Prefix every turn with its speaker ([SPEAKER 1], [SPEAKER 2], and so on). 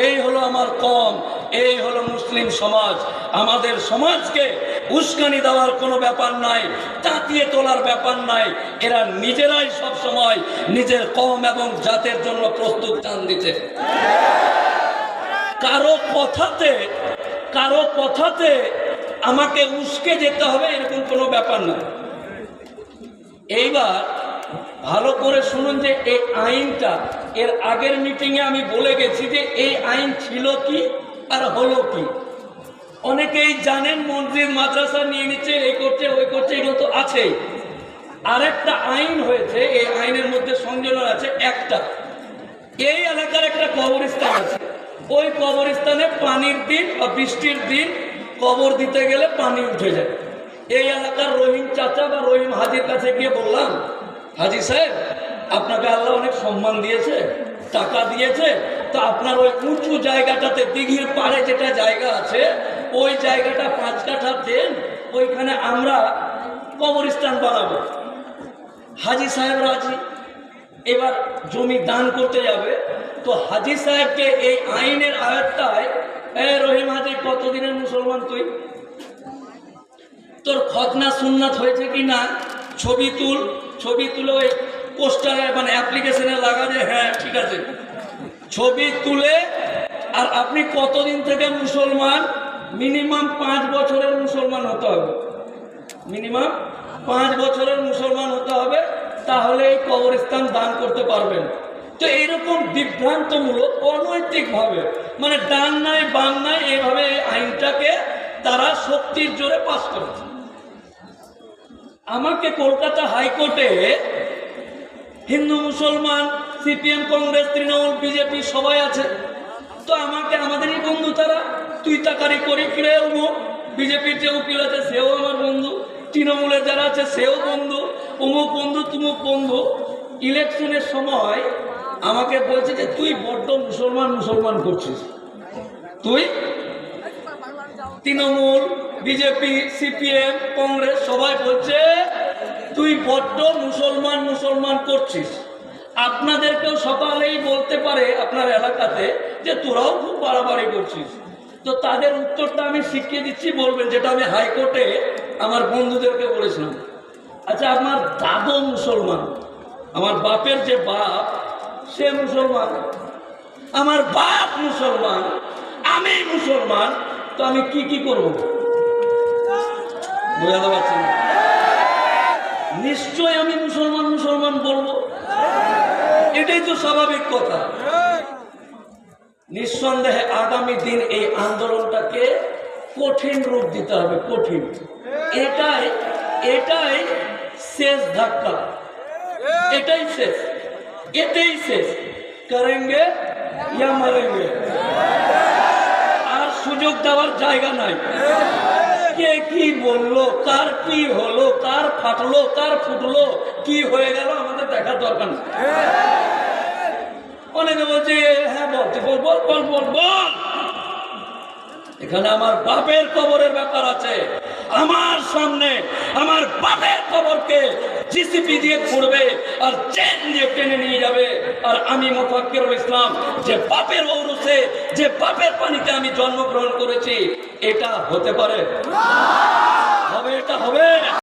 [SPEAKER 1] এই হলো আমার কম, এই হলো মুসলিম সমাজ। আমাদের সমাজকে উস্কানি দেওয়ার কোনো ব্যাপার নাই, তাতিয়ে তোলার ব্যাপার নাই। এরা নিজেরাই সব সময় নিজের কম এবং জাতের জন্য প্রস্তুত টান দিতে। কারো কথাতে আমাকে উস্কে যেতে হবে এরকম কোনো ব্যাপার না। এইবার ভালো করে শুনুন যে এই আইনটা, এর আগের মিটিংয়ে আমি বলে গেছি যে এই আইন ছিল কি আর হলো কি। অনেকেই জানেন মসজিদ মাদ্রাসা নিয়ে নিচ্ছে, এই করছে ওই করছে, এগুলো তো আছেই। আরেকটা আইন হয়েছে, এই আইনের মধ্যে সংযোজন আছে একটা। এই এলাকার একটা কবরস্থান আছে, ওই কবরস্থানে পানির দিন বা বৃষ্টির দিন কবর দিতে গেলে পানি উঠে যায়। এই এলাকার রহিম চাচা বা রহিম হাজির কাছে গিয়ে বললাম, হাজি সাহেব আপনাকে আল্লাহ অনেক সম্মান দিয়েছে, টাকা দিয়েছে, তো আপনার ওই উঁচু জায়গাটাতে দিঘির পাড়ে যেটা জায়গা আছে ওই জায়গাটা 5 কাঠা দেন, ওইখানে আমরা কবরস্থান বানাবো। হাজি সাহেব রাজি। এবার জমি দান করতে যাবে, তো হাজি সাহেবকে এই আইনের আয়াতটায়, রহিম হাজি কতদিনের মুসলমান তুই, তোর খতনা সুন্নাত হয়েছে কি না ছবি তুল, ছবি তুলে ওই পোস্টারে মানে অ্যাপ্লিকেশনে লাগা যে হ্যাঁ ঠিক আছে, ছবি তুলে। আর আপনি কতদিন থেকে মুসলমান, মিনিমাম 5 বছরের মুসলমান হতে হবে, মিনিমাম 5 বছরের মুসলমান হতে হবে, তাহলে এই কবরস্থান দান করতে পারবেন। তো এইরকম বিভ্রান্তমূলক অনৈতিকভাবে মানে ডান নাই বাম নাই এইভাবে এই আইনটাকে তারা শক্তির জোরে পাস করেছে। আমাকে কলকাতা হাইকোর্টে হিন্দু মুসলমান সিপিএম কংগ্রেস তৃণমূল বিজেপি সবাই আছে, তো আমাকে আমাদেরই বন্ধু তারা, তুই তাকারি করি ফিরে উমুক, বিজেপির যে উকিল আছে সেও আমার বন্ধু, তৃণমূলের যারা আছে সেও বন্ধু, অমুক বন্ধু তুমুক বন্ধু। ইলেকশনের সময় আমাকে বলছে যে তুই বড্ড মুসলমান মুসলমান করছিস, তুই তৃণমূল বিজেপি সিপিএম কংগ্রেস সবাই বলছে তুই বড্ড মুসলমান মুসলমান করছিস। আপনাদেরকেও সকালেই বলতে পারে আপনার এলাকাতে যে তোরাও খুব বাড়াবাড়ি করছিস। তো তাদের উত্তরটা আমি শিখিয়ে দিচ্ছি, বলবেন, যেটা আমি হাইকোর্টে আমার বন্ধুদেরকে বলেছিলাম। আচ্ছা আমার দাদু মুসলমান, আমার বাপের যে বাপ সে মুসলমান, আমার বাপ মুসলমান, আমি মুসলমান, তো আমি কি কি করবো বোঝাতে পারছি না। নিশ্চয় আমি মুসলমান মুসলমান বলবো, এটাই তো স্বাভাবিক কথা। নিঃসন্দেহে আগামী দিন এই আন্দোলনটাকে কঠিন রূপ দিতে হবে, কঠিন। এটাই শেষ ধাক্কা, এটাই শেষ, এটাই শেষ। করেঙ্গে ইয়া মরেঙ্গে, আর সুযোগ দেওয়ার জায়গা নাই। কে কি বললো, কার কি হলো, কার ফাটলো, কার ফুটলো, কি হয়ে গেল আমাদের দেখার দরকার নেই। অনেকে বলছে হ্যাঁ বলতে বল বল বল বল বল। এখানে আমার বাপের কবরের ব্যাপার আছে, আমার সামনে আমার বাপের কবরকে জিসিপি দিয়ে খুঁড়বে আর চেন দিয়ে টেনে নিয়ে যাবে। আর আমি মোফাক্কিরুল ইসলাম, যে বাপের ঔরসে, যে বাপের পানিতে আমি জন্মগ্রহণ করেছি, এটা হতে পারে? হবে? এটা হবে?